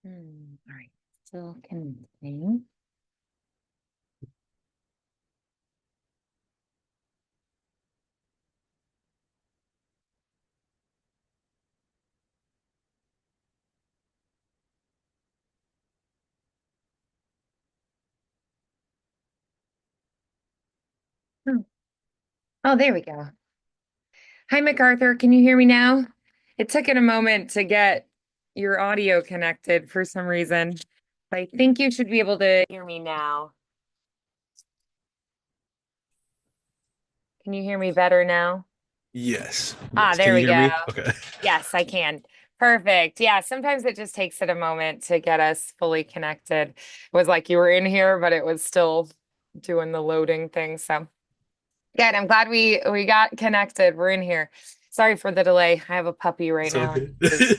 All right. Still connecting. Hmm. Oh, there we go. Hi, MacArthur. Can you hear me now? It took it a moment to get your audio connected for some reason. I think you should be able to hear me now. Can you hear me better now? Yes. Ah, Yes. Can there you we hear go. me? Okay. Yes, I can. Perfect. Yeah, sometimes it just takes it a moment to get us fully connected. It was like you were in here, but it was still doing the loading thing. So good. I'm glad we got connected. We're in here. Sorry for the delay. I have a puppy right It's now. okay. He's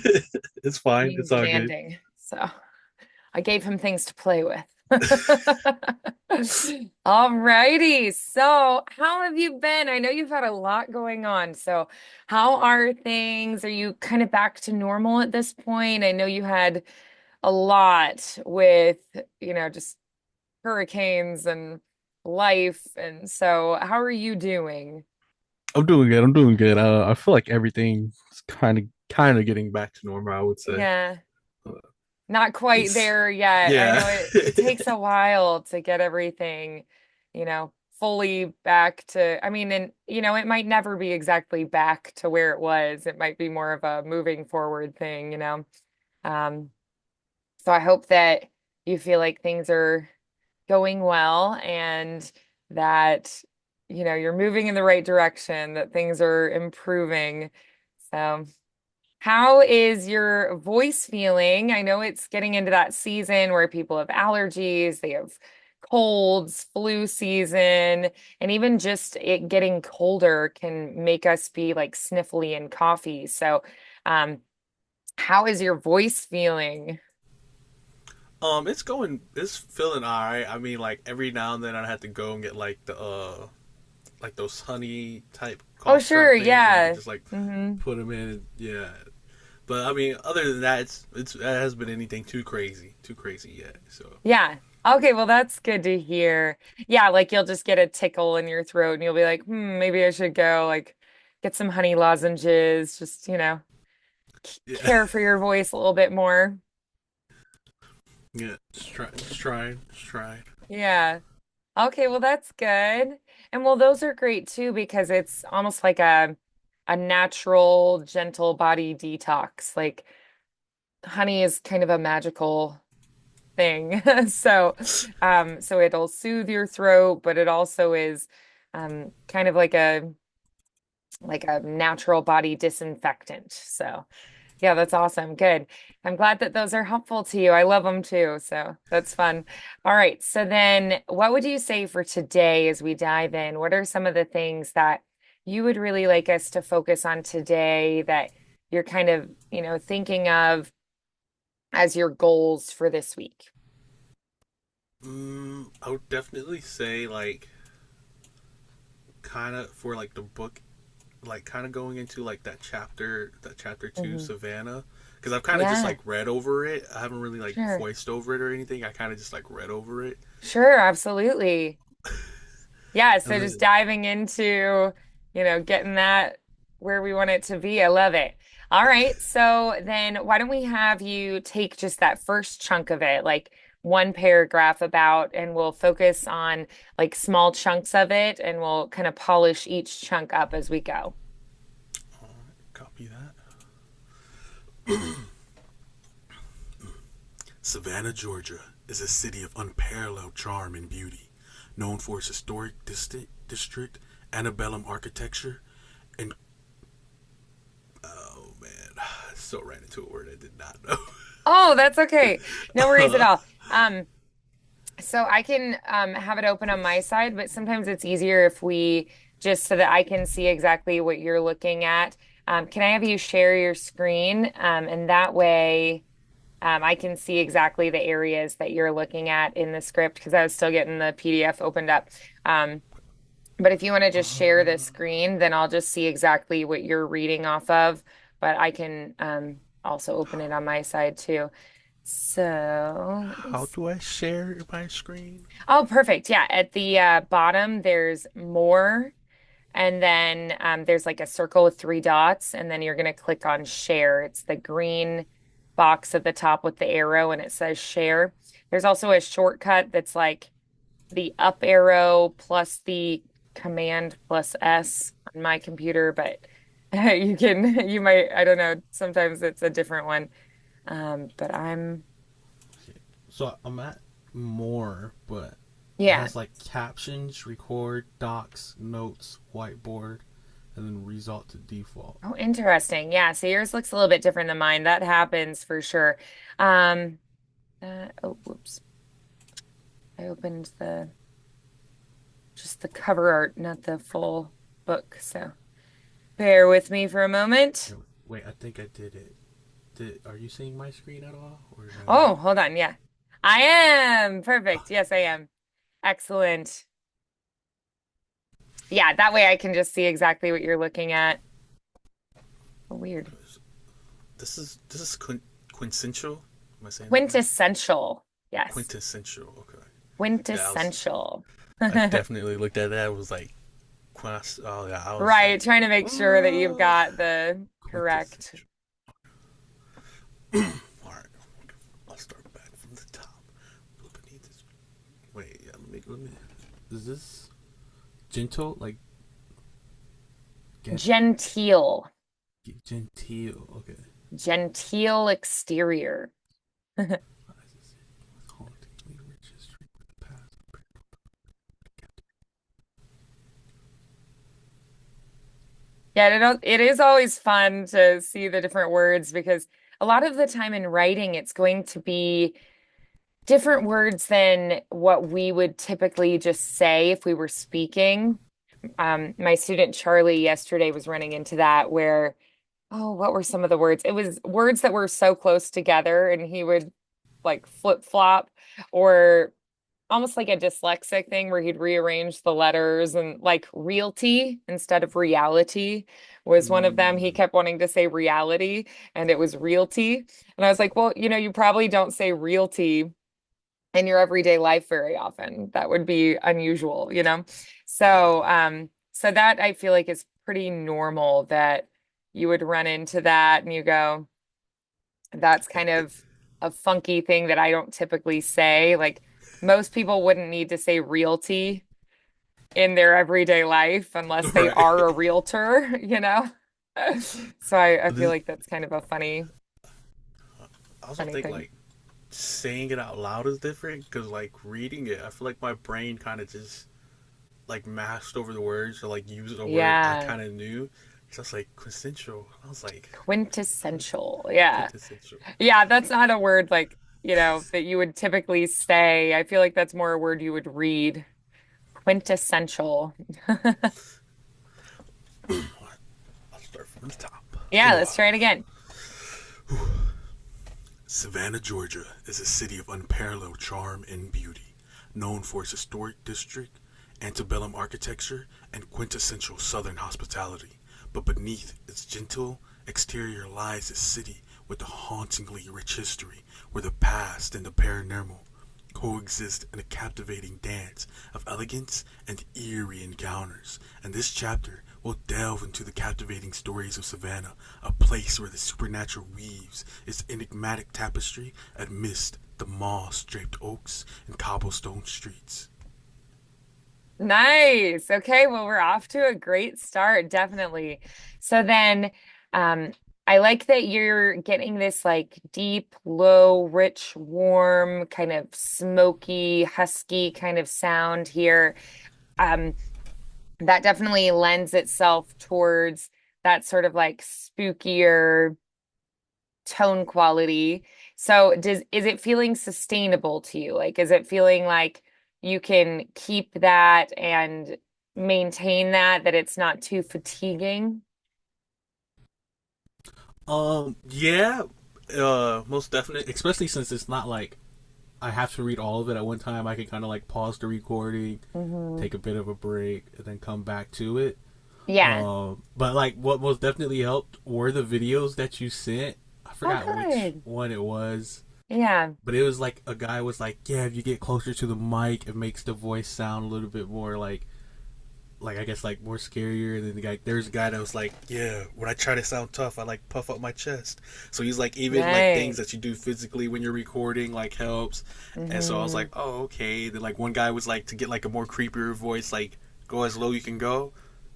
It's fine. being It's all good. demanding. So I gave him things to play with. All righty. So, how have you been? I know you've had a lot going on. So, how are things? Are you kind of back to normal at this point? I know you had a lot with, just hurricanes and life. And so, how are you doing? I'm doing good. I'm doing good. I feel like everything's kind of getting back to normal, I would say. Yeah. Uh, Not quite it's there yet. I yeah. know it takes a while to get everything, fully back to, I mean, and it might never be exactly back to where it was. It might be more of a moving forward thing. Um, so I hope that you feel like things are going well and that, you're moving in the right direction, that things are improving. So how is your voice feeling? I know it's getting into that season where people have allergies, they have colds, flu season, and even just it getting colder can make us be like sniffly and coughy. So, um, how is your voice feeling? It's feeling all right. I mean, like every now and then I have to go and get like those honey type Oh, cough sure, drop things where you can yeah. just like Hmm. put them in. Yeah. But I mean, other than that, it hasn't been anything too crazy yet. So Yeah. Okay, well, that's good to hear. Yeah, like you'll just get a tickle in your throat and you'll be like, maybe I should go like get some honey lozenges, just, yeah, care for your voice a little bit more. yeah. Just trying. Yeah. Okay, well that's good. And well those are great too because it's almost like a natural gentle body detox. Like honey is kind of a magical thing. So it'll soothe your throat, but it also is kind of like a natural body disinfectant. So yeah, that's awesome. Good. I'm glad that those are helpful to you. I love them too. So that's fun. All right. So then what would you say for today as we dive in? What are some of the things that you would really like us to focus on today that you're kind of, thinking of as your goals for this week? I would definitely say like kind of for like the book, like kind of going into like that chapter two, Hmm. Savannah, because I've kind of just Yeah, like read over it. I haven't really like sure. voiced over it or anything. I kind of just like read over it, Sure, absolutely. Yeah, and so just then diving into, getting that where we want it to be. I love it. All right. So then why don't we have you take just that first chunk of it, like one paragraph about, and we'll focus on like small chunks of it and we'll kind of polish each chunk up as we go. copy that. Savannah, Georgia, is a city of unparalleled charm and beauty, known for its historic district, antebellum architecture, and oh man, I so ran into a word I did not know. Oh, that's okay. No worries at all. So I can have it open on my side, but sometimes it's easier if we just so that I can see exactly what you're looking at. Can I have you share your screen? And that way I can see exactly the areas that you're looking at in the script because I was still getting the PDF opened up. Um, but if you want to just share the screen, then I'll just see exactly what you're reading off of. But I can also open it on my side too. So let me How see. do I share my screen? Oh, perfect. Yeah. At the bottom, there's more. And then there's like a circle with three dots. And then you're going to click on share. It's the green box at the top with the arrow and it says share. There's also a shortcut that's like the up arrow plus the command plus S on my computer, but you might, I don't know, sometimes it's a different one. But So I'm at more, but it yeah. has like captions, record, docs, notes, whiteboard, and then result to default. Oh, interesting. Yeah. So yours looks a little bit different than mine. That happens for sure. Um, oh, whoops. I opened just the cover art, not the full book. So bear with me for a moment. Wait, I think I did it. Are you seeing my screen at all, or am I not? Oh, hold on. Yeah. I am. Perfect. Yes, I am. Excellent. Yeah, that way I can just see exactly what you're looking at. Oh, weird. This is quintessential. Am I saying that right? Quintessential. Yes. Quintessential. Okay. Yeah, Quintessential. I definitely looked at that. It was like, oh yeah, I was Right, like, trying to make sure that you've uh, got the correct. quintessential. All right, I'll start back from the top. Beneath this. Wait, yeah, let me. Is this gentle? Like get Genteel. genteel? Okay. Genteel exterior. Hauntingly rich history with the past. Yeah, it is always fun to see the different words because a lot of the time in writing, it's going to be different words than what we would typically just say if we were speaking. My student Charlie yesterday was running into that where, oh, what were some of the words? It was words that were so close together, and he would like flip flop or almost like a dyslexic thing where he'd rearrange the letters and like realty instead of reality was one of them. He Mm, kept wanting to say reality and it was realty. And I was like, well, you probably don't say realty in your everyday life very often. That would be unusual. yeah. So that I feel like is pretty normal that you would run into that and you go, that's It, kind it, of a funky thing that I don't typically say. Like most people wouldn't need to say realty in their everyday life unless they are a right. realtor. So I But feel this, like that's kind of a I also funny think thing. like saying it out loud is different because like reading it, I feel like my brain kind of just like masked over the words or like used a word I Yeah. kind of knew. So it's like quintessential. I was like Quintessential. Yeah. quintessential. Yeah, that's not a word like, that you would typically say. I feel like that's more a word you would read. Quintessential. I'll start from the top. Yeah, let's try it again. Savannah, Georgia is a city of unparalleled charm and beauty, known for its historic district, antebellum architecture, and quintessential southern hospitality. But beneath its gentle exterior lies a city with a hauntingly rich history, where the past and the paranormal coexist in a captivating dance of elegance and eerie encounters. And this chapter will delve into the captivating stories of Savannah, a place where the supernatural weaves its enigmatic tapestry amidst the moss draped oaks and cobblestone streets. Nice. Okay, well, we're off to a great start, definitely. So then, um, I like that you're getting this like deep, low, rich, warm, kind of smoky, husky kind of sound here. Um, that definitely lends itself towards that sort of like spookier tone quality. So is it feeling sustainable to you? Like, is it feeling like you can keep that and maintain that it's not too fatiguing? Yeah, most definitely. Especially since it's not like I have to read all of it at one time. I can kind of like pause the recording, Hmm. take a bit of a break, and then come back to it. Yeah. But like what most definitely helped were the videos that you sent. I Oh, forgot which good. one it was. Yeah. But it was like a guy was like, yeah, if you get closer to the mic, it makes the voice sound a little bit more like I guess like more scarier. And then the guy, there's a guy that was like, yeah, when I try to sound tough, I like puff up my chest. So he's like, even like things that Nice. you do physically when you're recording like helps. And so I was Hmm. like, oh okay. Then like one guy was like to get like a more creepier voice, like go as low you can go,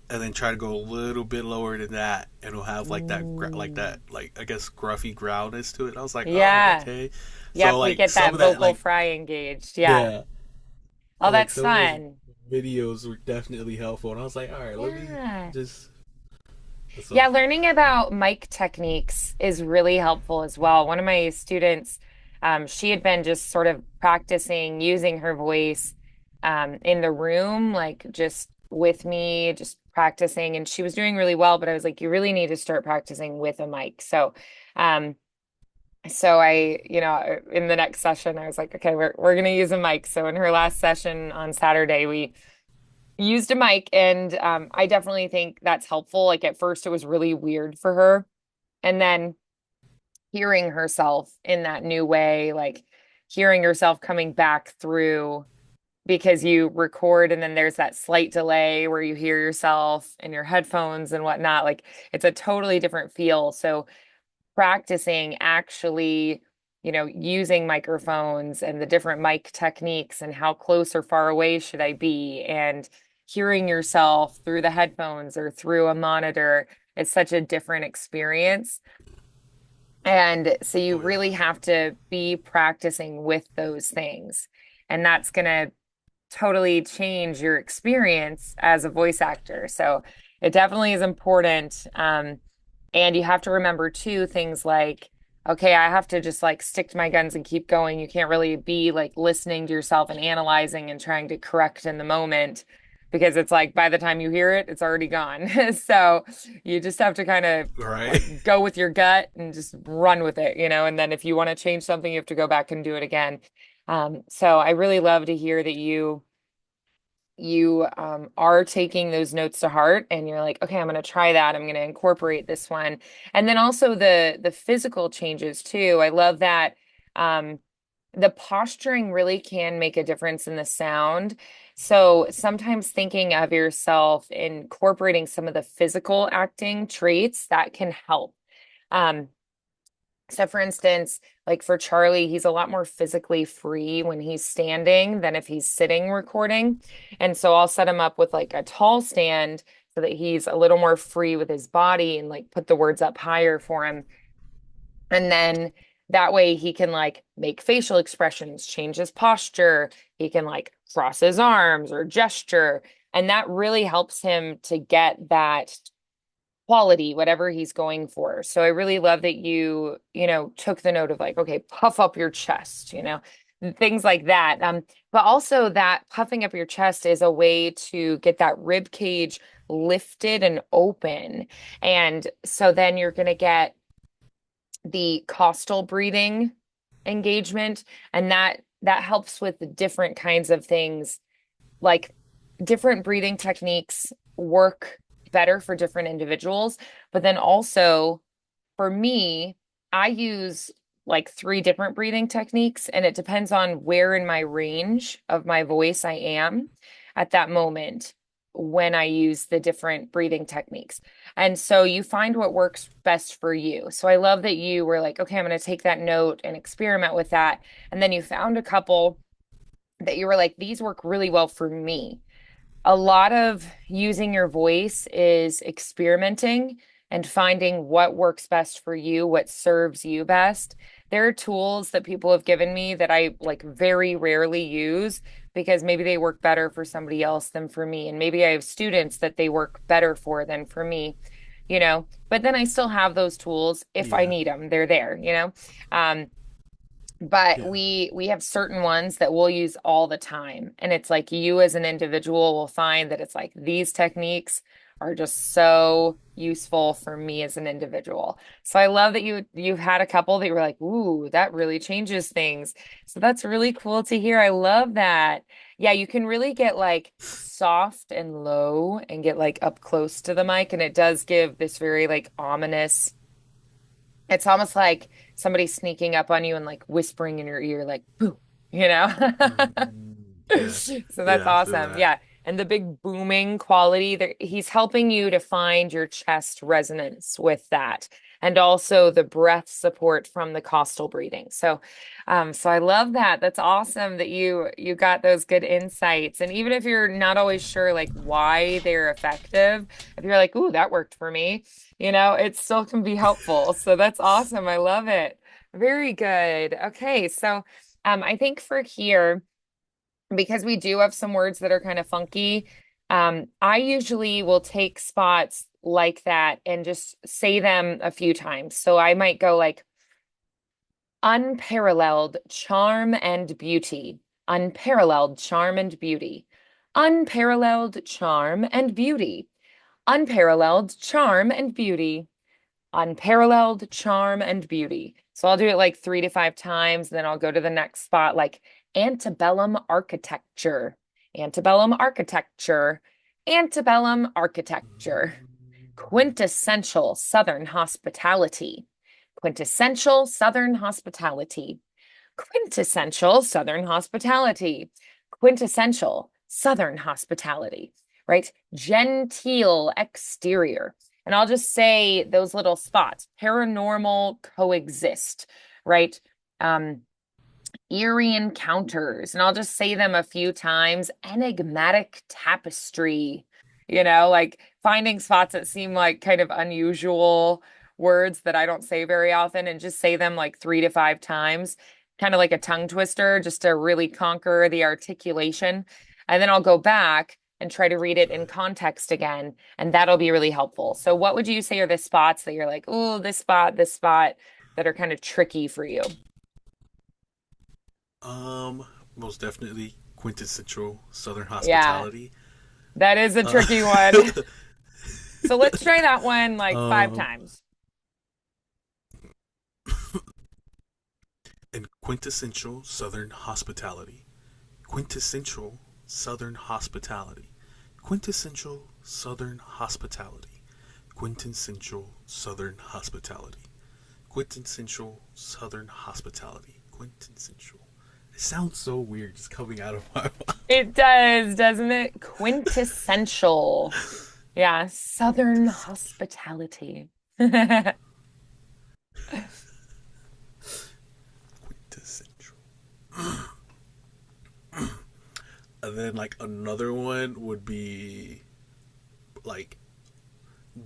and then try to go a little bit lower than that, and it'll have like that Mm. like I guess gruffy growlness to it. And I was like, oh Yeah. okay. So Yep, we like get some that of that vocal like fry engaged. Yeah. yeah. Oh, So like that's some of those fun. videos were definitely helpful, and I was like, all right, let me Yeah. just so Yeah, learning about mic techniques is really helpful as well. One of my students, she had been just sort of practicing using her voice in the room, like just with me, just practicing, and she was doing really well. But I was like, you really need to start practicing with a mic. Um, so in the next session, I was like, okay, we're gonna use a mic. So in her last session on Saturday, we used a mic, and I definitely think that's helpful. Like at first it was really weird for her, and then hearing herself in that new way, like hearing herself coming back through, because you record and then there's that slight delay where you hear yourself in your headphones and whatnot, like it's a totally different feel. So practicing actually, using microphones and the different mic techniques and how close or far away should I be, and hearing yourself through the headphones or through a monitor, it's such a different experience. And so you oh yeah, really have to be practicing with those things. And that's going to totally change your experience as a voice actor. So it definitely is important. And you have to remember too, things like, okay, I have to just like stick to my guns and keep going. You can't really be like listening to yourself and analyzing and trying to correct in the moment, because it's like by the time you hear it, it's already gone. So you just have to kind of right. like go with your gut and just run with it, and then if you want to change something, you have to go back and do it again. So I really love to hear that you are taking those notes to heart, and you're like, okay, I'm going to try that. I'm going to incorporate this one. And then also the physical changes too. I love that um, the posturing really can make a difference in the sound. So sometimes thinking of yourself, incorporating some of the physical acting traits that can help. Um, so for instance, like for Charlie, he's a lot more physically free when he's standing than if he's sitting recording. And so I'll set him up with like a tall stand so that he's a little more free with his body, and like put the words up higher for him. And then that way he can like make facial expressions, change his posture. He can like cross his arms or gesture. And that really helps him to get that quality, whatever he's going for. So I really love that you took the note of like, okay, puff up your chest, things like that. But also that puffing up your chest is a way to get that rib cage lifted and open. And so then you're going to get the costal breathing engagement, and that helps with the different kinds of things, like different breathing techniques work better for different individuals. But then also for me, I use like three different breathing techniques, and it depends on where in my range of my voice I am at that moment when I use the different breathing techniques. And so you find what works best for you. So I love that you were like, okay, I'm going to take that note and experiment with that. And then you found a couple that you were like, these work really well for me. A lot of using your voice is experimenting and finding what works best for you, what serves you best. There are tools that people have given me that I like very rarely use, because maybe they work better for somebody else than for me. And maybe I have students that they work better for than for me. But then I still have those tools if I Yeah, need them. They're there. Um, but yeah, we have certain ones that we'll use all the time, and it's like you as an individual will find that it's like these techniques are just so useful for me as an individual. So I love that you've had a couple that you were like, ooh, that really changes things. So that's really cool to hear. I love that. Yeah, you can really get like soft and low and get like up close to the mic, and it does give this very like ominous It's almost like somebody sneaking up on you and like whispering in your ear, like, boo, you know? Yeah, So that's yeah, I feel awesome. that. Yeah. And the big booming quality that he's helping you to find your chest resonance with that. And also the breath support from the costal breathing. So I love that. That's awesome that you got those good insights. And even if you're not always sure like why they're effective, if you're like, ooh, that worked for me, it still can be helpful. So that's awesome. I love it. Very good. Okay, so I think for here, because we do have some words that are kind of funky, I usually will take spots like that and just say them a few times. So I might go like unparalleled charm and beauty, unparalleled charm and beauty, unparalleled charm and beauty, unparalleled charm and beauty, unparalleled charm and beauty. So I'll do it like 3 to 5 times, then I'll go to the next spot, like antebellum architecture, antebellum architecture, antebellum architecture, quintessential Southern hospitality, quintessential Southern hospitality, quintessential Southern hospitality, quintessential Southern hospitality, right? Genteel exterior. And I'll just say those little spots, paranormal coexist, right? Um, eerie encounters, and I'll just say them a few times. Enigmatic tapestry, like finding spots that seem like kind of unusual words that I don't say very often and just say them like 3 to 5 times, kind of like a tongue twister, just to really conquer the articulation. And then I'll go back and try to read it in context again, and that'll be really helpful. So, what would you say are the spots that you're like, oh, this spot that are kind of tricky for you? Um, Most definitely quintessential Southern Yeah. hospitality. That is a Uh, tricky one. So let's try that one like five um, times. and quintessential Southern hospitality. Quintessential Southern hospitality. Quintessential Southern hospitality. Quintessential Southern hospitality. Quintessential Southern hospitality. Quintessential. It sounds so weird just coming out of my mouth. It does, doesn't it? Quintessential. Yeah, Southern Quintessential. hospitality. Quintessential. And then like another one would be like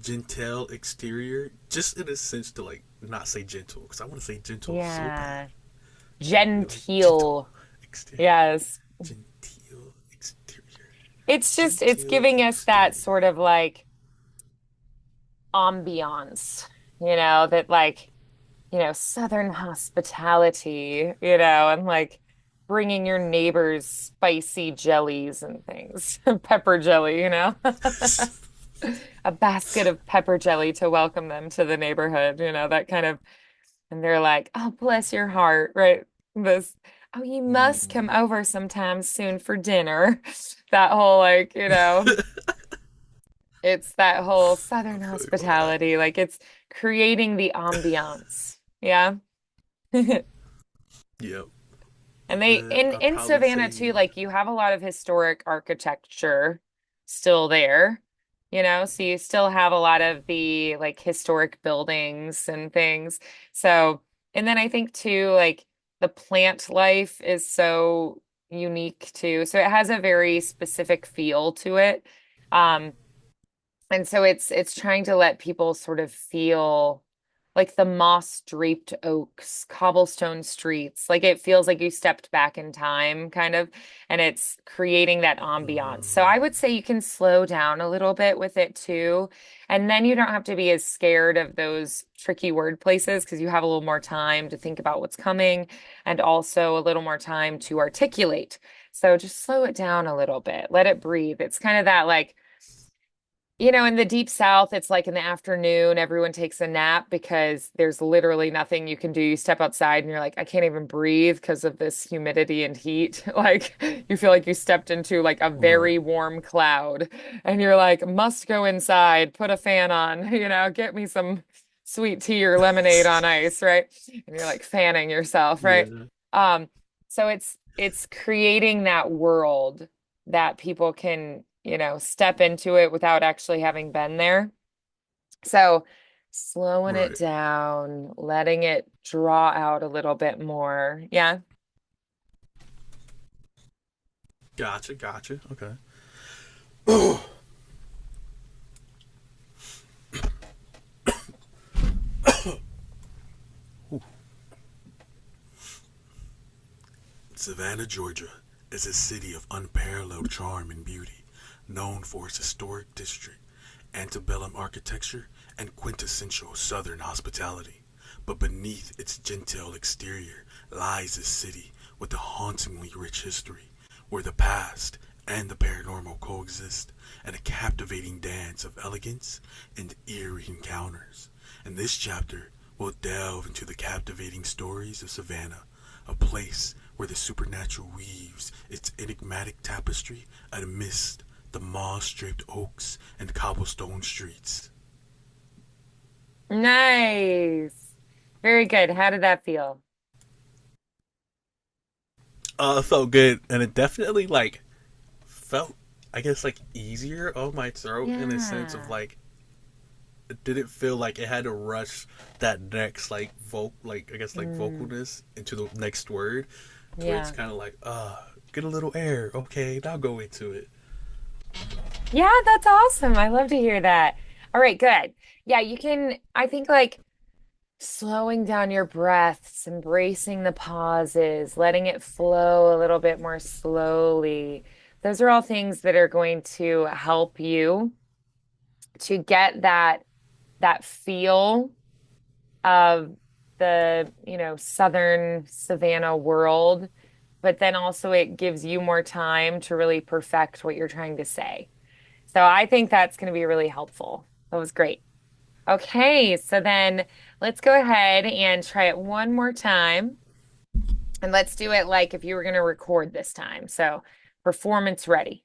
genteel exterior, just in a sense to like not say gentle because I want to say gentle so bad. Yeah. Be like gentle Genteel. exterior, Yes. genteel exterior, It's genteel giving us that exterior. sort of like ambiance, that like Southern hospitality, and like bringing your neighbors spicy jellies and things, pepper jelly. A basket of pepper jelly to welcome them to the neighborhood, that kind of, and they're like, oh, bless your heart, right? This, oh, you must come Mm. over sometime soon for dinner. That whole, like, it's that whole I Southern feel you on that. hospitality, like it's creating the ambiance. Yeah. Yep. And And they then I'd in probably Savannah too, say, like you have a lot of historic architecture still there, so you still have a lot of the like historic buildings and things. So, and then I think too, like the plant life is so unique too. So it has a very specific feel to it. Um, and so it's trying to let people sort of feel like the moss draped oaks, cobblestone streets. Like it feels like you stepped back in time, kind of, and it's creating that ambiance. So I would say you can slow down a little bit with it too. And then you don't have to be as scared of those tricky word places because you have a little more time to think about what's coming and also a little more time to articulate. So just slow it down a little bit, let it breathe. It's kind of that like, in the deep south, it's like in the afternoon, everyone takes a nap because there's literally nothing you can do. You step outside and you're like, I can't even breathe because of this humidity and heat. Like you feel like you stepped into like a right, very warm cloud and you're like, must go inside, put a fan on, get me sweet tea or lemonade on ice, right? And you're like fanning yourself, right? Yeah. Um, so it's creating that world that people can, step into it without actually having been there. So slowing it Right. down, letting it draw out a little bit more. Yeah. Gotcha. Gotcha. Okay. Savannah, Georgia is a city of unparalleled charm and beauty, known for its historic district, antebellum architecture, and quintessential Southern hospitality. But beneath its genteel exterior lies a city with a hauntingly rich history, where the past and the paranormal coexist in a captivating dance of elegance and eerie encounters. In this chapter, we'll delve into the captivating stories of Savannah, a place where the supernatural weaves its enigmatic tapestry amidst the moss-draped oaks and cobblestone streets. Nice. Very good. How did that feel? It felt good, and it definitely felt, I guess, easier on my throat in a sense of Yeah. it didn't feel like it had to rush that next I guess Mm, vocalness into the next word, to where it's yeah. kind of get a little air. Okay, now go into it. Yeah, that's awesome. I love to hear that. All right, good. Yeah, you can, I think like slowing down your breaths, embracing the pauses, letting it flow a little bit more slowly. Those are all things that are going to help you to get that feel of the, southern Savannah world, but then also it gives you more time to really perfect what you're trying to say. So I think that's going to be really helpful. That was great. Okay, so then let's go ahead and try it one more time. And let's do it like if you were going to record this time. So performance ready.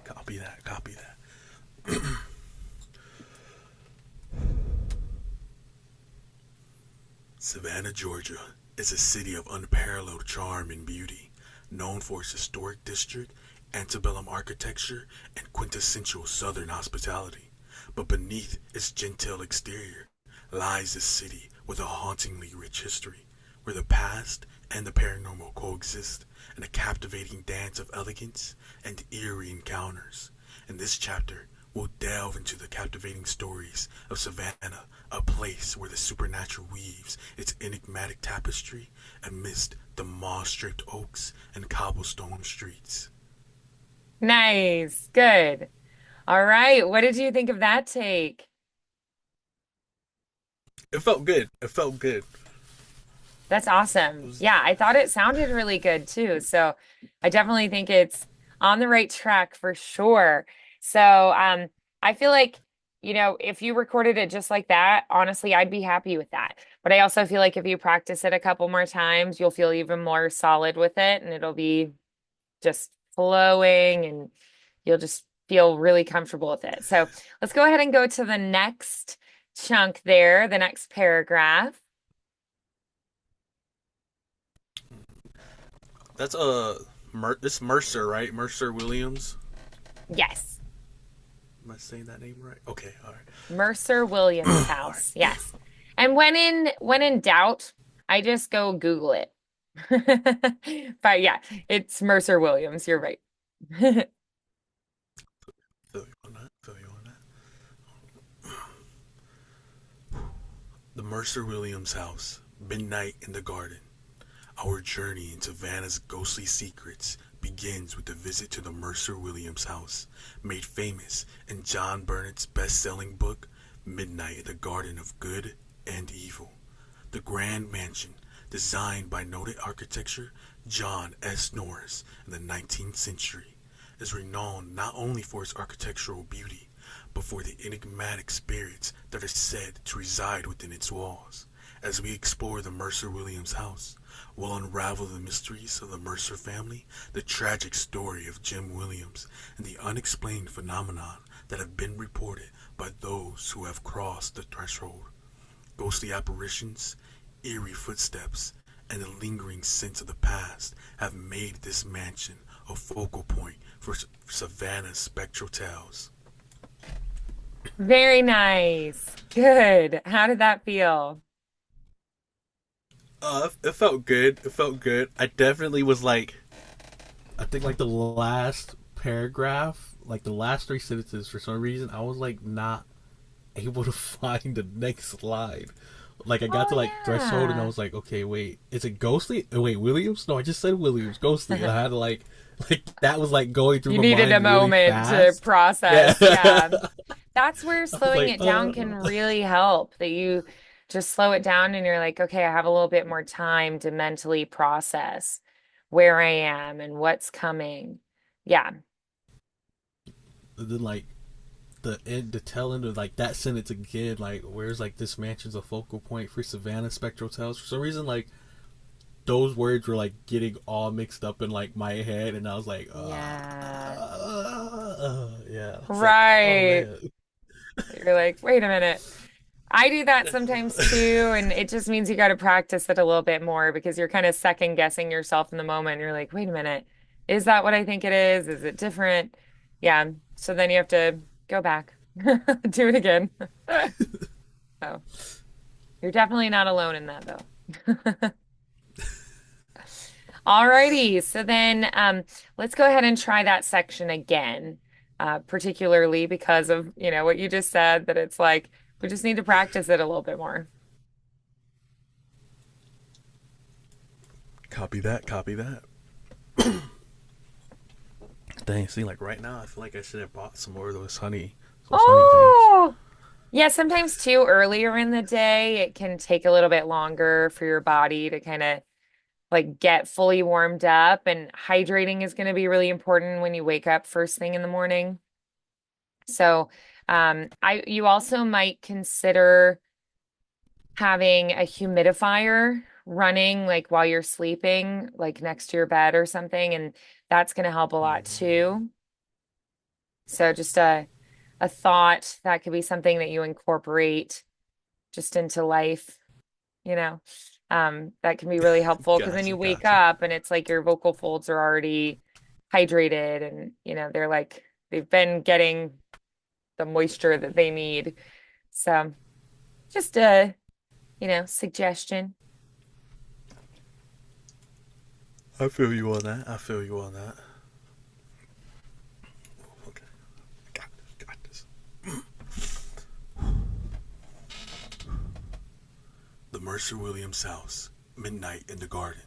Copy that. Copy that. Savannah, Georgia is a city of unparalleled charm and beauty, known for its historic district, antebellum architecture, and quintessential Southern hospitality. But beneath its genteel exterior lies a city with a hauntingly rich history, where the past and the paranormal coexist in a captivating dance of elegance and eerie encounters. In this chapter, we'll delve into the captivating stories of Savannah, a place where the supernatural weaves its enigmatic tapestry amidst the moss-draped oaks and cobblestone streets. Nice. Good. All right. What did you think of that take? It felt good. It felt good. That's It awesome. was Yeah, I thought it sounded really good too. So I definitely think it's on the right track for sure. So I feel like, if you recorded it just like that, honestly, I'd be happy with that. But I also feel like if you practice it a couple more times, you'll feel even more solid with it and it'll be just flowing and you'll just feel really comfortable with it. So let's go ahead and go to the next chunk there, the next paragraph. that's this Mercer, right? Mercer Williams. Yes. Am I saying that name right? Okay, all right. Mercer Williams All right. house. Yes. And when in doubt, I just go Google it. But yeah, it's Mercer Williams. You're right. Feel you on that. Feel you on that. The Mercer Williams house. Midnight in the garden. Our journey into Vanna's ghostly secrets begins with a visit to the Mercer Williams house, made famous in John Burnett's best-selling book, Midnight in the Garden of Good and Evil. The grand mansion, designed by noted architecture John S. Norris in the 19th century, is renowned not only for its architectural beauty, but for the enigmatic spirits that are said to reside within its walls. As we explore the Mercer Williams house, we'll unravel the mysteries of the Mercer family, the tragic story of Jim Williams, and the unexplained phenomenon that have been reported by those who have crossed the threshold. Ghostly apparitions, eerie footsteps, and the lingering sense of the past have made this mansion a focal point for Savannah's spectral tales. Very nice. Good. How did that feel? It felt good. It felt good. I definitely was like, I think like the last paragraph, like the last three sentences, for some reason, I was like not able to find the next line. Like I got Oh, to like threshold and I yeah. was like, okay, wait, is it Ghostly? Oh, wait, Williams? No, I just said Williams. Ghostly. And I had to like that was like going through You my needed a mind really moment to fast. Yeah. process. Yeah. I That's where was slowing like, it down can really help, that you just slow it down and you're like, okay, I have a little bit more time to mentally process where I am and what's coming. Yeah. and then like the tail end of like that sentence again, like where's like this mansion's a focal point for Savannah spectral tales. For some reason, like those words were like getting all mixed up in like my head, and I was like, Yeah. yeah. It's like, oh Right. man. You're like, wait a minute. I do that sometimes too, and it just means you got to practice it a little bit more because you're kind of second guessing yourself in the moment. You're like, wait a minute, is that what I think it is? Is it different? Yeah. So then you have to go back, do it again. So you're definitely not alone in that though. Alrighty. So then let's go ahead and try that section again, particularly because of, what you just said, that it's like we just need to practice it a little bit more. Copy that. Copy that. Dang. See, like right now, I feel like I should have bought some more of those honey things. Oh, yeah, sometimes too earlier in the day, it can take a little bit longer for your body to kind of like get fully warmed up, and hydrating is going to be really important when you wake up first thing in the morning. So, you also might consider having a humidifier running like while you're sleeping, like next to your bed or something, and that's going to help a lot too. So just a thought that could be something that you incorporate just into life, you know. That can be really helpful because then Gotcha. you wake Gotcha. up and it's like your vocal folds are already hydrated, and they're like they've been getting the moisture that they need. So just a, suggestion. I feel you on that. I feel you on that. Okay. Got this. Got this. The Mercer Williams house, midnight in the garden.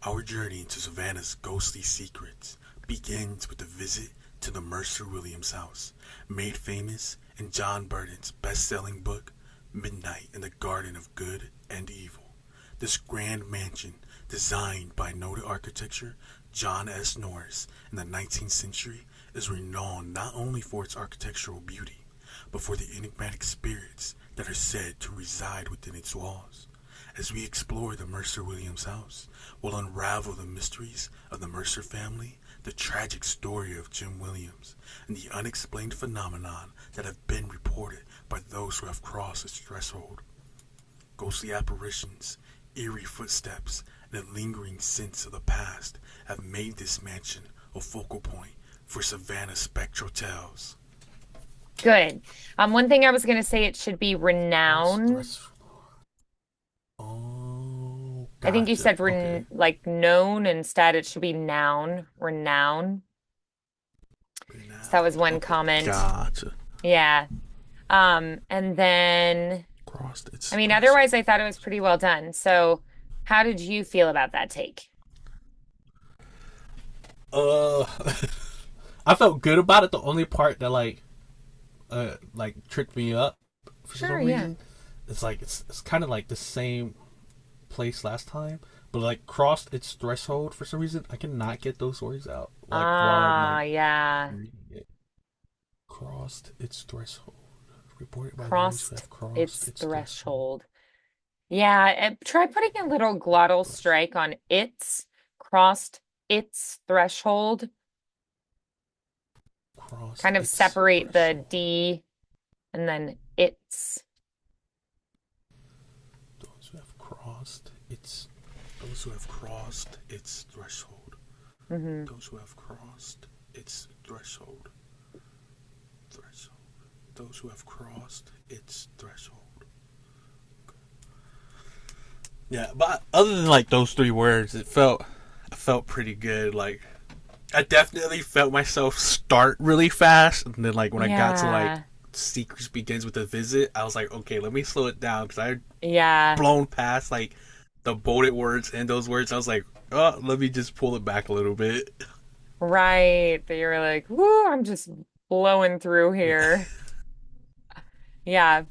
Our journey into Savannah's ghostly secrets begins with a visit to the Mercer Williams house, made famous in John Burton's best-selling book, Midnight in the Garden of Good and Evil. This grand mansion, designed by noted architecture John S. Norris in the 19th century, is renowned not only for its architectural beauty, but for the enigmatic spirits that are said to reside within its walls. As we explore the Mercer Williams house, we'll unravel the mysteries of the Mercer family, the tragic story of Jim Williams, and the unexplained phenomenon that have been reported by those who have crossed its threshold. Ghostly apparitions, eerie footsteps, and a lingering sense of the past have made this mansion a focal point for Savannah's spectral tales. Good. One thing I was going to say, it should be Cross renowned. threshold. Oh, I think you gotcha. said Okay. like known instead. It should be noun, renown. So that was Renowned. one Okay. comment. Gotcha. Yeah. And then, Crossed its I mean, threshold. otherwise I thought it was pretty well done. So how did you feel about that take? Uh, I felt good about it. The only part that like tricked me up for Sure, some yeah. reason, it's like it's kind of like the same place last time, but like crossed its threshold for some reason. I cannot get those words out. Like while I'm Ah, like yeah. reading it, crossed its threshold. Reported by those who Crossed have crossed its its threshold. threshold. Yeah, try putting a little glottal strike on its, crossed its threshold. crossed Kind of its separate the threshold. D and then it's. Those who have crossed its Those who have crossed its threshold. Hmm. Those who have crossed its threshold. Threshold. Those who have crossed its threshold. Yeah, but other than like those three words, I felt pretty good. Like I definitely felt myself start really fast, and then like when I got to like Yeah. secrets begins with a visit, I was like, okay, let me slow it down because I had Yeah. blown past like the bolded words and those words. I was like, oh, let me just pull it back a little bit. Right. That you're like, whoo, I'm just blowing through Yeah. here. Yeah.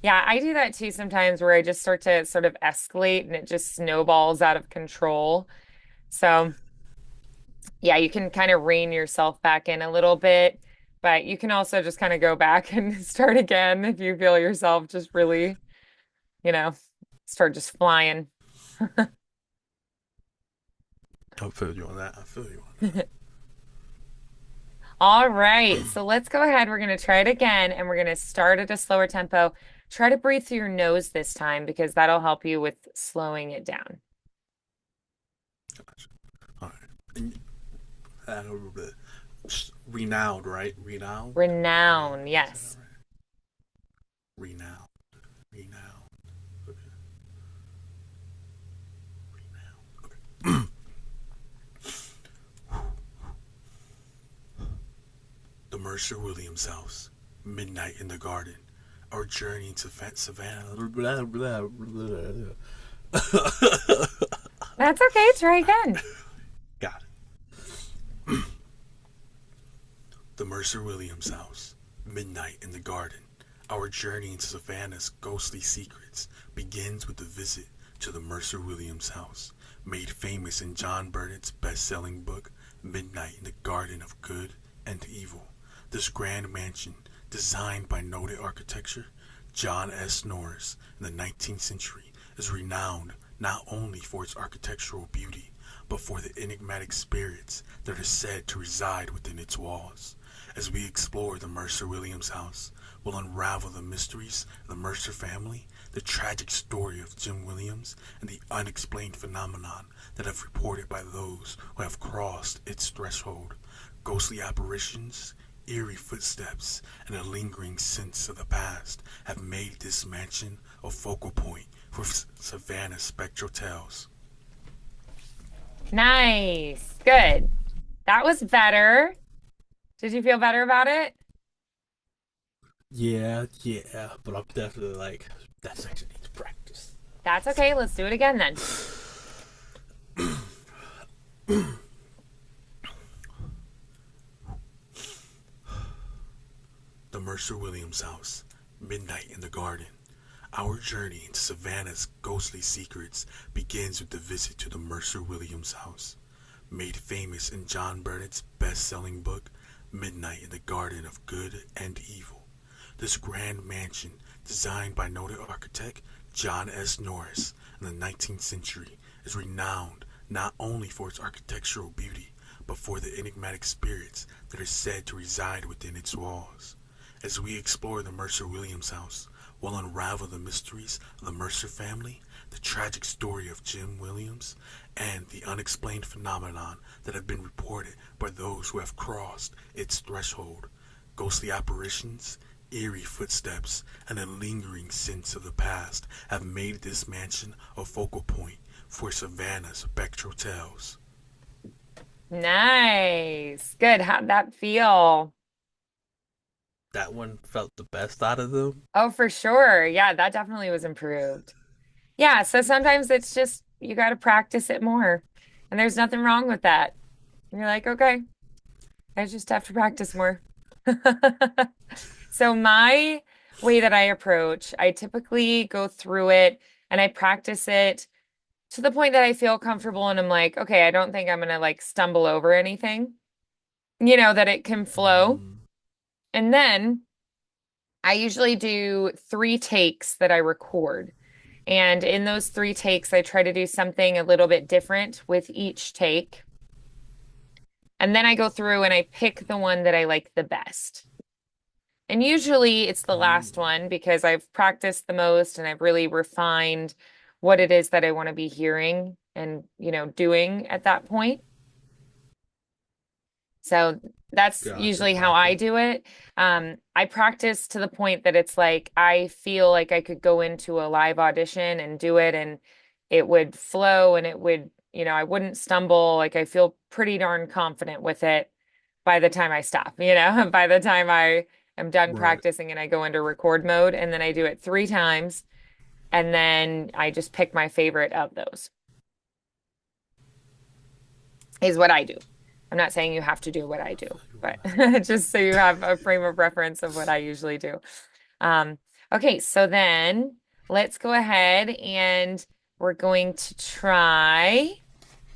Yeah, I do that too sometimes where I just start to sort of escalate and it just snowballs out of control. So, yeah, you can kind of rein yourself back in a little bit, but you can also just kind of go back and start again if you feel yourself just really, you know, start just flying. I feel you on that. I feel you on that. All right, so let's go ahead. We're going to try it again and we're going to start at a slower tempo. Try to breathe through your nose this time because that'll help you with slowing it down. All right. And, renowned, right? Renowned. Renown, Did I say that yes. right? Renowned. Renowned. Okay. Renowned. Okay. The Mercer Williams house. Midnight in the garden. Our journey to Savannah. Blah, blah, blah. That's okay. Try again. Got it. The Mercer Williams house. Midnight in the garden. Our journey into Savannah's ghostly secrets begins with the visit to the Mercer Williams house, made famous in John Burnett's best-selling book, Midnight in the Garden of Good and Evil. This grand mansion, designed by noted architecture John S. Norris in the 19th century, is renowned not only for its architectural beauty, but for the enigmatic spirits that are said to reside within its walls. As we explore the Mercer Williams house, we'll unravel the mysteries of the Mercer family, the tragic story of Jim Williams, and the unexplained phenomenon that have reported by those who have crossed its threshold. Ghostly apparitions, eerie footsteps, and a lingering sense of the past have made this mansion a focal point for Savannah spectral tales. Nice. Good. That was better. Did you feel better about it? Yeah, yeah, but I'm definitely like, that section needs practice. That's okay. Let's do it again then. The Mercer Williams house. Midnight in the garden. Our journey into Savannah's ghostly secrets begins with the visit to the Mercer Williams house. Made famous in John Burnett's best-selling book, Midnight in the Garden of Good and Evil. This grand mansion, designed by noted architect John S. Norris in the 19th century, is renowned not only for its architectural beauty, but for the enigmatic spirits that are said to reside within its walls. As we explore the Mercer Williams house, we'll unravel the mysteries of the Mercer family, the tragic story of Jim Williams, and the unexplained phenomenon that have been reported by those who have crossed its threshold. Ghostly apparitions, eerie footsteps, and a lingering sense of the past have made this mansion a focal point for Savannah's spectral tales. Nice. Good. How'd that feel? That one felt the best out of them. Oh, for sure. Yeah, that definitely was improved. Yeah, so sometimes it's just you got to practice it more. And there's nothing wrong with that. And you're like, okay, I just have to practice more. So my way that I approach, I typically go through it and I practice it to the point that I feel comfortable and I'm like, okay, I don't think I'm gonna like stumble over anything, that it can flow. Mm, And then I usually do 3 takes that I record. And in those 3 takes, I try to do something a little bit different with each take. And then I go through and I pick the one that I like the best. And usually it's the last Mm, one because I've practiced the most and I've really refined what it is that I want to be hearing and, doing at that point. So that's gotcha, usually how I gotcha. do it. I practice to the point that it's like I feel like I could go into a live audition and do it and it would flow and it would, I wouldn't stumble. Like I feel pretty darn confident with it by the time I stop, by the time I am done Right. practicing and I go into record mode and then I do it 3 times and then I just pick my favorite of those is what I do. I'm not saying you have to do what I do, but just so you have a frame of reference of what I usually do. Um, okay, so then let's go ahead and we're going to try.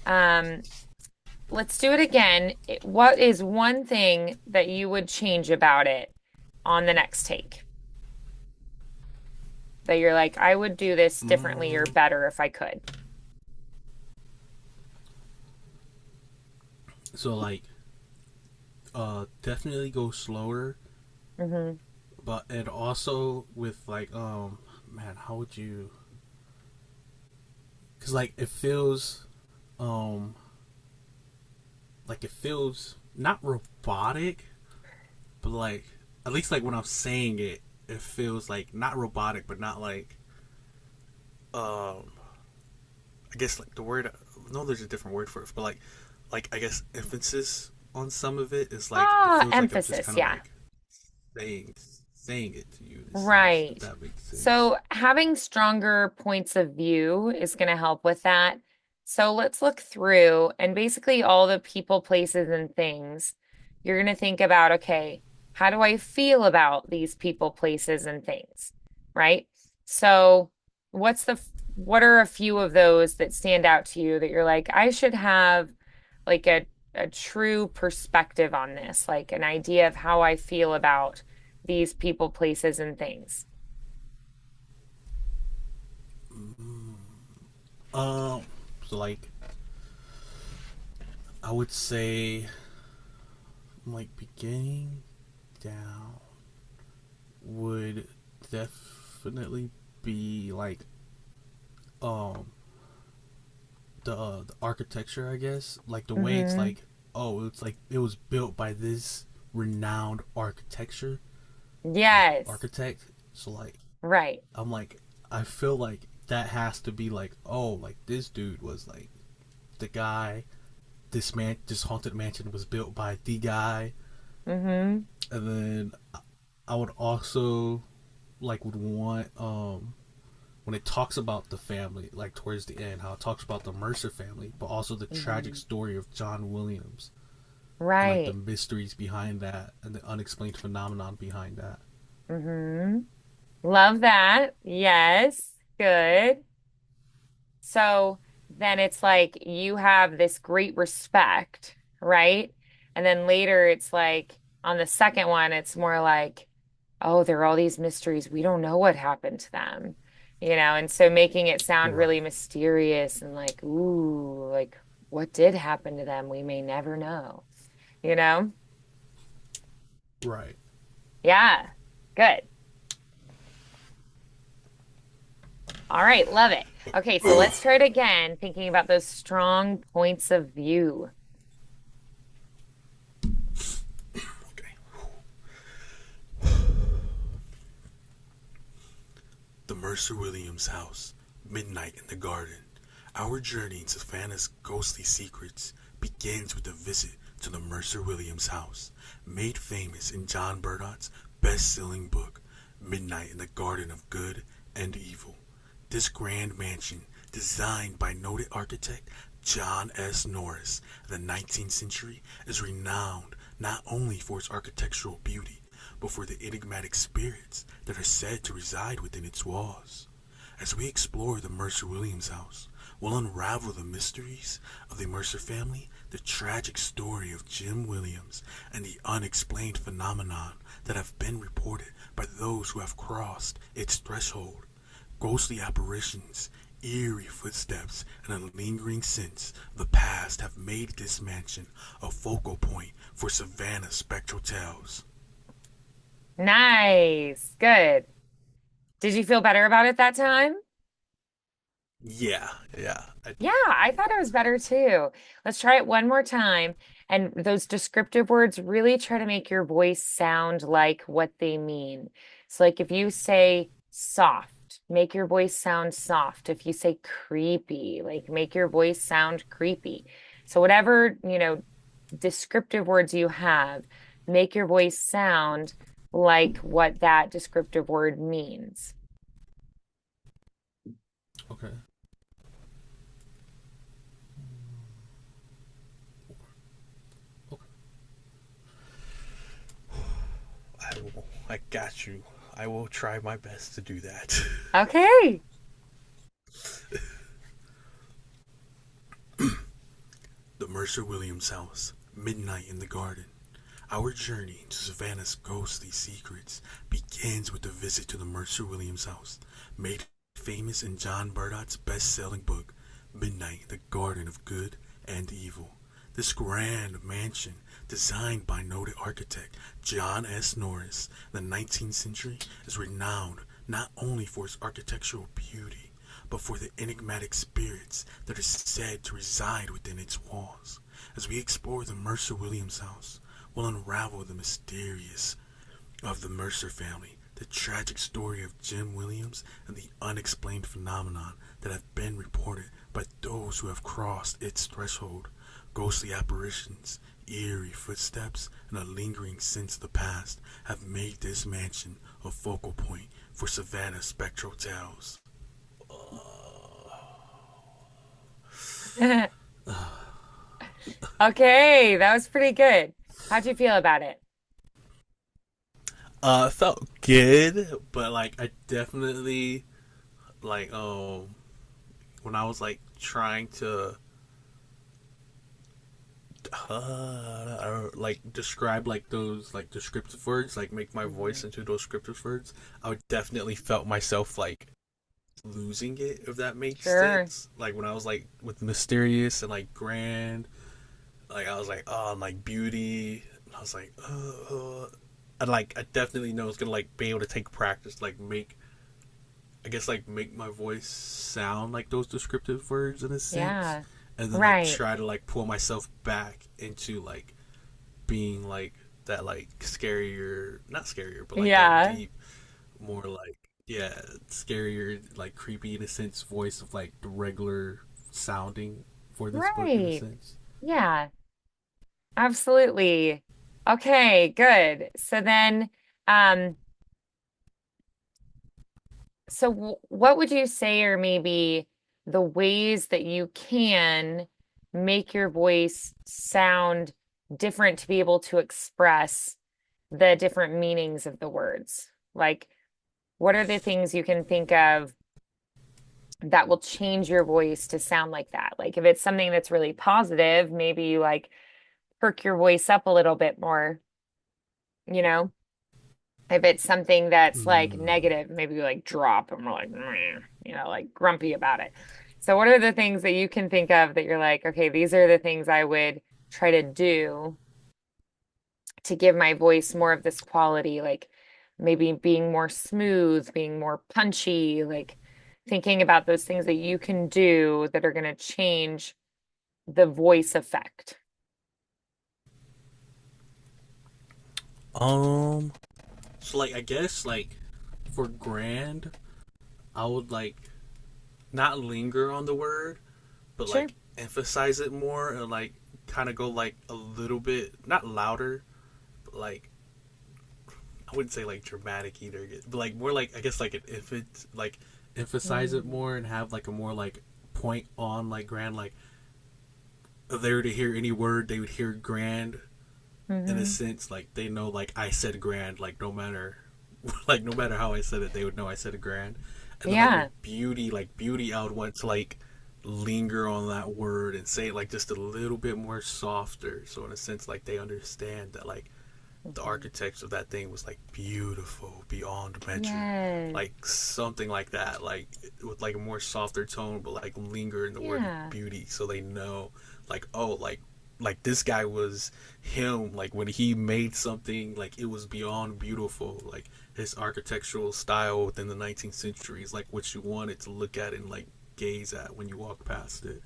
Um, let's do it again. What is one thing that you would change about it on the next take? That you're like, I would do this differently or Mm, better if I could. so like, definitely go slower, Hmm. but and also with like, man, how would you? Because like um, it feels not robotic, but like at least like when I'm saying it, it feels like not robotic, but not like um I guess like the word. No, there's a different word for it, but like I guess emphasis on some of it is like it Ah, feels like I'm just emphasis. kind of Yeah. like saying saying it to you in a sense, if Right. that makes sense. So having stronger points of view is going to help with that. So let's look through and basically all the people, places, and things. You're going to think about, okay, how do I feel about these people, places, and things? Right? So what are a few of those that stand out to you that you're like, I should have like a true perspective on this, like an idea of how I feel about these people, places, and things. Um, so like I would say like beginning down would definitely be like um the architecture, I guess, like the way it's Hmm. like, oh, it's like it was built by this renowned architecture, like Yes, architect. So like right. I'm like I feel like that has to be like, oh, like this dude was like the guy. This haunted mansion was built by the guy, Hmm. and then I would also like would want when it talks about the family, like towards the end, how it talks about the Mercer family, but also the tragic Hmm. story of John Williams and like the Right. mysteries behind that and the unexplained phenomenon behind that. Hmm. Love that. Yes. Good. So then it's like you have this great respect, right? And then later it's like on the second one, it's more like, oh, there are all these mysteries. We don't know what happened to them, and so making it sound really Right. mysterious and like, ooh, like what did happen to them? We may never know, you know? Right. Yeah, good. All right, love it. Okay, so let's try it again, thinking about those strong points of view. Okay. The Mercer Williams house, midnight in the garden. Our journey into Savannah's ghostly secrets begins with a visit to the Mercer Williams house, made famous in John Burnott's best-selling book, Midnight in the Garden of Good and Evil. This grand mansion, designed by noted architect John S. Norris in the 19th century, is renowned not only for its architectural beauty, but for the enigmatic spirits that are said to reside within its walls. As we explore the Mercer Williams house, we'll unravel the mysteries of the Mercer family, the tragic story of Jim Williams, and the unexplained phenomenon that have been reported by those who have crossed its threshold. Ghostly apparitions, Eerie footsteps and a lingering sense of the past have made this mansion a focal point for Savannah spectral tales. Nice. Good. Did you feel better about it that time? Yeah, yeah. Yeah, I thought it was better too. Let's try it one more time. And those descriptive words really try to make your voice sound like what they mean. So, like if you say soft, make your voice sound soft. If you say creepy, like make your voice sound creepy. So, whatever, descriptive words you have, make your voice sound like what that descriptive word means. Okay. Okay. I got you. I will try my best to do that. Okay. The Mercer Williams house, midnight in the garden. Our journey into Savannah's ghostly secrets begins with a visit to the Mercer Williams house, made famous in John Burdot's best-selling book, Midnight in the Garden of Good and Evil. This grand mansion, designed by noted architect John S. Norris in the 19th century, is renowned not only for its architectural beauty, but for the enigmatic spirits that are said to reside within its walls. As we explore the Mercer Williams house, we'll unravel the mysterious of the Mercer family, the tragic story of Jim Williams, and the unexplained phenomenon that have been reported by those who have crossed its threshold. Ghostly apparitions, eerie footsteps, and a lingering sense of the past have made this mansion a focal point for Savannah spectral tales. Okay, that was pretty good. How'd you feel about it? It felt good, but like I definitely like when I was like trying to like describe like those like descriptive words, like make my voice Mhm. into those descriptive words, I would definitely felt myself like losing it, if that makes Sure. sense. Like when I was like with mysterious and like grand, like I was like, oh, and like beauty, and I was like, and like I definitely know it's gonna like be able to take practice, like make, I guess like make my voice sound like those descriptive words in a sense, Yeah. and then like Right. try to like pull myself back into like being like that like scarier, not scarier, but like that Yeah. deep, more like yeah, scarier, like creepy in a sense voice of like the regular sounding for this book in a Right. sense. Yeah, absolutely. Okay, good. So then, um, so what would you say are maybe the ways that you can make your voice sound different to be able to express the different meanings of the words? Like, what are the things you can think of that will change your voice to sound like that? Like, if it's something that's really positive, maybe you like perk your voice up a little bit more, you know? If it's something that's like Mm. negative, maybe you like drop and we're like, "Meh," like grumpy about it. So, what are the things that you can think of that you're like, okay, these are the things I would try to do to give my voice more of this quality, like maybe being more smooth, being more punchy, like thinking about those things that you can do that are going to change the voice effect. Um, so like I guess like for grand, I would like not linger on the word, but Sure. like emphasize it more and like kind of go like a little bit not louder, but like I wouldn't say like dramatic either, but like more like I guess like an infant like emphasize it Mm-hmm. more and have like a more like point on like grand, like if they were to hear any word they would hear grand in a Mm-hmm. sense, like they know like I said grand, like no matter like no matter how I said it they would know I said a grand. And then like Yeah. with beauty, like beauty I would want to like linger on that word and say it like just a little bit more softer, so in a sense like they understand that like the Mhm. architecture of that thing was like beautiful beyond measure. Yes. Like something like that, like with like a more softer tone, but like linger in the word Yeah. beauty, so they know, like, oh, like this guy was him. Like when he made something, like it was beyond beautiful. Like his architectural style within the 19th century is like what you wanted to look at and like gaze at when you walk past it.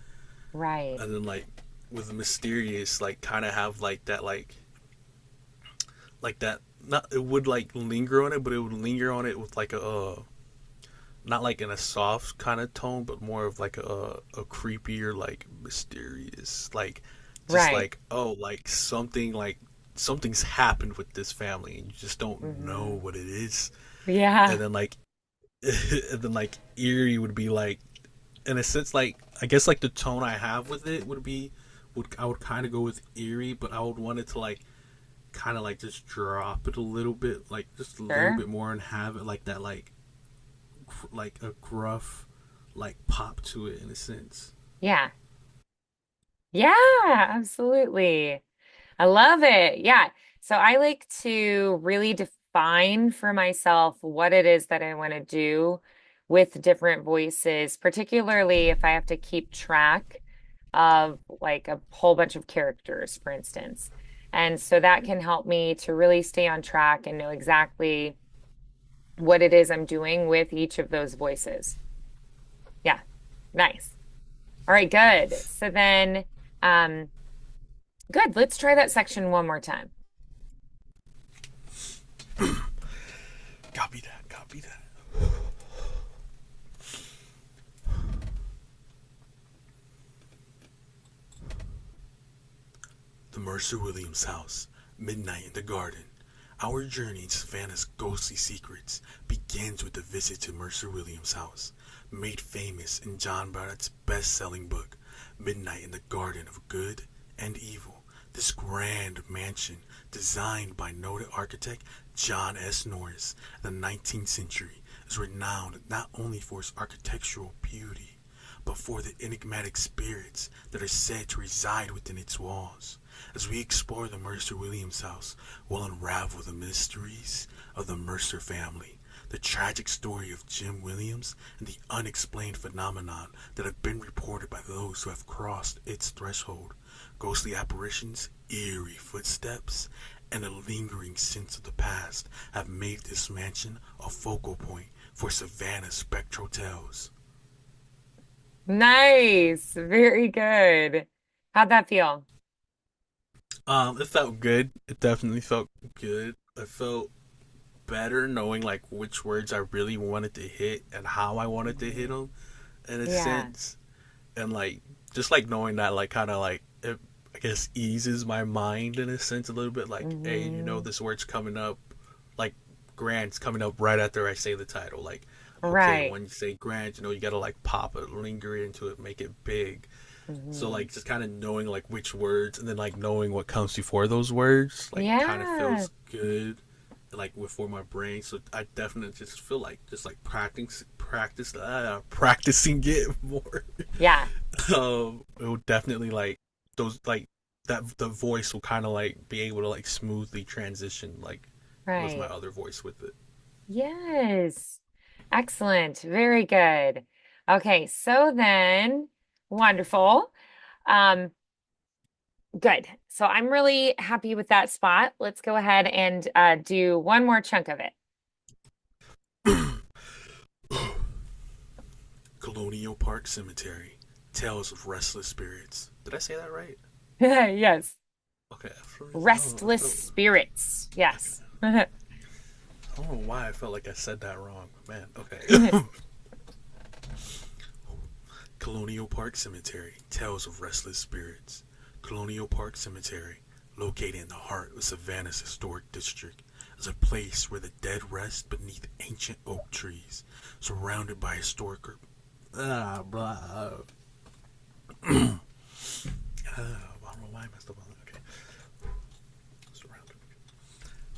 Right. And then like with the mysterious, like kind of have like that, not, it would like linger on it, but it would linger on it with like a not like in a soft kind of tone, but more of like a creepier, like mysterious, like just Right. like, oh, like something's happened with this family and you just don't know Hmm. what it is. And Yeah. then like and then like eerie would be like, in a sense, like I guess like the tone I have with it would be, would I would kind of go with eerie, but I would want it to like kind of like just drop it a little bit, like just a little Sure. bit more, and have it like that, like a gruff like pop to it in a sense. Yeah. Yeah, absolutely. I love it. Yeah. So I like to really define for myself what it is that I want to do with different voices, particularly if I have to keep track of like a whole bunch of characters, for instance. And so that can help me to really stay on track and know exactly what it is I'm doing with each of those voices. Yeah. Nice. All right, good. So then, um, good. Let's try that section one more time. Copy that. Copy that. The Mercer Williams house. Midnight in the garden. Our journey into Savannah's ghostly secrets begins with a visit to Mercer Williams' house, made famous in John Barrett's best-selling book, Midnight in the Garden of Good and Evil. This grand mansion, designed by noted architect John S. Norris in the 19th century, is renowned not only for its architectural beauty, but for the enigmatic spirits that are said to reside within its walls. As we explore the Mercer Williams house, we'll unravel the mysteries of the Mercer family, the tragic story of Jim Williams, and the unexplained phenomenon that have been reported by those who have crossed its threshold. Ghostly apparitions, eerie footsteps, and a lingering sense of the past have made this mansion a focal point for Savannah's spectral tales. Nice. Very good. How'd that feel? It felt good. It definitely felt good. I felt better knowing like which words I really wanted to hit and how I wanted to hit Mhm. them, in a Yeah. sense. And like just like knowing that, like kind of like it, I guess, eases my mind in a sense a little bit. Like, hey, Hmm. this word's coming up, like Grant's coming up right after I say the title. Like, okay, Right. when you say Grant, you gotta like pop it, linger into it, make it big. So Hmm. like just kind of knowing like which words, and then like knowing what comes before those words, like kind of Yeah. feels good, like for my brain. So I definitely just feel like just like practicing it more. Yeah. It would definitely like those like that the voice will kind of like be able to like smoothly transition like with my Right. other voice with it. Yes. Excellent. Very good. Okay. So then, wonderful. Um, good. So I'm really happy with that spot. Let's go ahead and do one more chunk of it. Colonial Park Cemetery, Tales of Restless Spirits. Did I say that right? Yes. Okay, for some reason, Restless spirits. Yes. I don't know why I felt like I said that wrong, man. Okay. Colonial Park Cemetery, Tales of Restless Spirits. Colonial Park Cemetery, located in the heart of Savannah's historic district, is a place where the dead rest beneath ancient oak trees, surrounded by historic. Blah. I don't know why I messed up on that. Okay. Surrounded.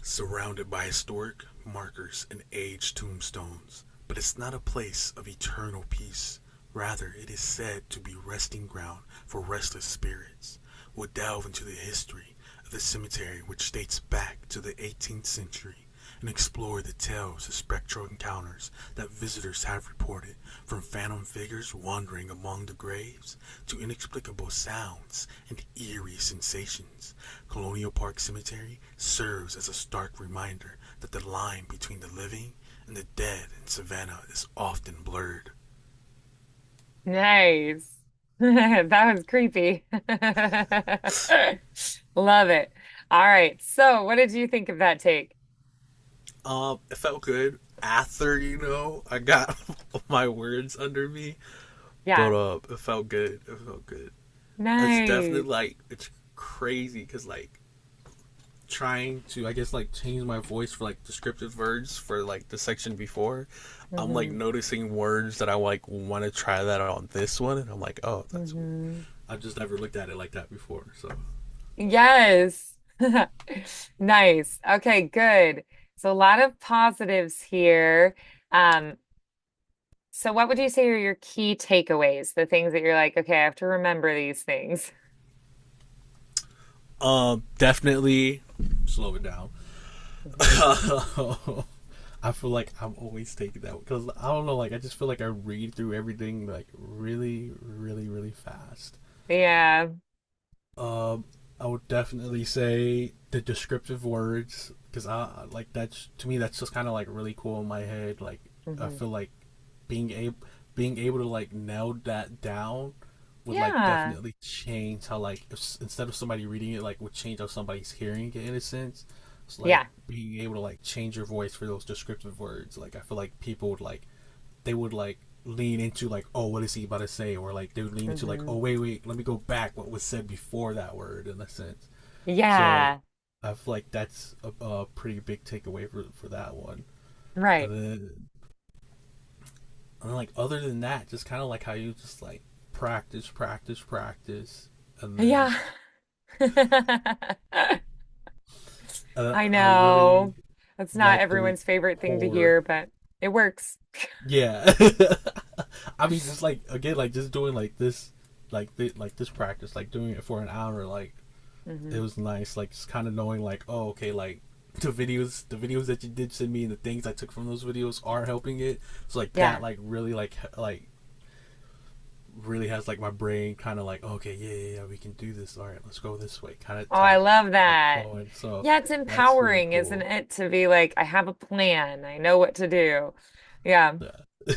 Surrounded by historic markers and aged tombstones. But it's not a place of eternal peace. Rather, it is said to be resting ground for restless spirits. We'll delve into the history the cemetery, which dates back to the 18th century, and explore the tales of spectral encounters that visitors have reported, from phantom figures wandering among the graves to inexplicable sounds and eerie sensations. Colonial Park Cemetery serves as a stark reminder that the line between the living and the dead in Savannah is often blurred. Nice. That was creepy. Love it. All right. So, what did you think of that take? It felt good after I got my words under me, Yeah. but it felt good. It felt good. It's definitely Nice. like it's crazy because like trying to I guess like change my voice for like descriptive words for like the section before, I'm like Hmm. noticing words that I like want to try that on this one, and I'm like, oh, that's weird. Hmm. I've just never looked at it like that before. So, Yes. Nice. Okay, good. So a lot of positives here. Um, so what would you say are your key takeaways? The things that you're like, okay, I have to remember these things. definitely slow it down. Hmm. I feel like I'm always taking that because I don't know, like I just feel like I read through everything like really, really, really fast. Yeah. Um, I would definitely say the descriptive words because I like that's to me that's just kind of like really cool in my head. Like I Hmm. feel like being able being able to like nail that down would like Yeah. definitely change how like if, instead of somebody reading it like would change how somebody's hearing it in a sense. It's like Yeah. being able to like change your voice for those descriptive words. Like I feel like people would like they would like lean into like, oh, what is he about to say, or like they would lean into like, Hmm. oh, wait, let me go back, what was said before that word in a sense. So Yeah. I feel like that's a pretty big takeaway for that one. Right. And then like other than that, just kind of like how you just like practice, and then Yeah. I I really know. That's not like the everyone's favorite thing to rapport. hear, but it works. Yeah. I mean, just like again, like just doing like this, like this practice, like doing it for an hour, like it Hmm. was nice. Like just kind of knowing, like, oh, okay, like the videos that you did send me, and the things I took from those videos are helping it. So like that, Yeah. like really, like really has like my brain kind of like, okay, yeah, we can do this. All right, let's go this way, kind of Oh, I type, love like that. flowing. So Yeah, it's that's really empowering, isn't cool. it? To be like, I have a plan. I know what to do. Yeah. Yeah.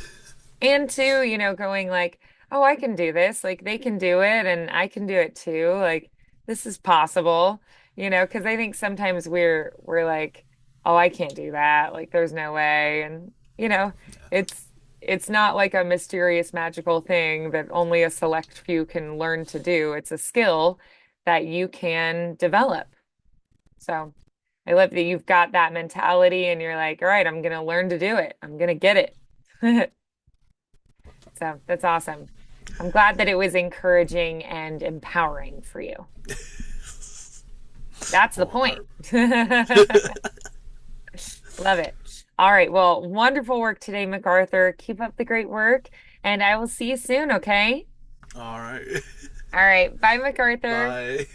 And two, going like, oh, I can do this. Like they can do it and I can do it too. Like this is possible, because I think sometimes we're like, oh, I can't do that. Like there's no way. And it's it's not like a mysterious magical thing that only a select few can learn to do. It's a skill that you can develop. So I love that you've got that mentality and you're like, all right, I'm gonna learn to do it. I'm gonna get it. So that's awesome. I'm glad that it was encouraging and empowering for you. That's the Or, point. or Love it. All right. Well, wonderful work today, MacArthur. Keep up the great work, and I will see you soon, okay? all right. All right. Bye, MacArthur. Bye.